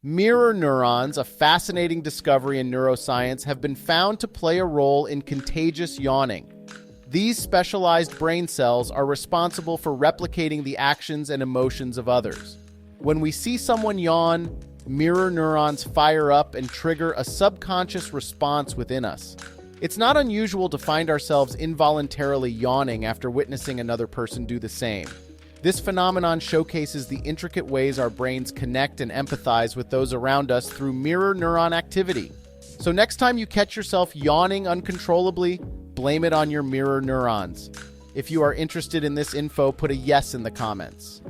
Mirror neurons, a fascinating discovery in neuroscience, have been found to play a role in contagious yawning. These specialized brain cells are responsible for replicating the actions and emotions of others. When we see someone yawn, mirror neurons fire up and trigger a subconscious response within us. It's not unusual to find ourselves involuntarily yawning after witnessing another person do the same. This phenomenon showcases the intricate ways our brains connect and empathize with those around us through mirror neuron activity. So next time you catch yourself yawning uncontrollably, blame it on your mirror neurons. If you are interested in this info, put a yes in the comments.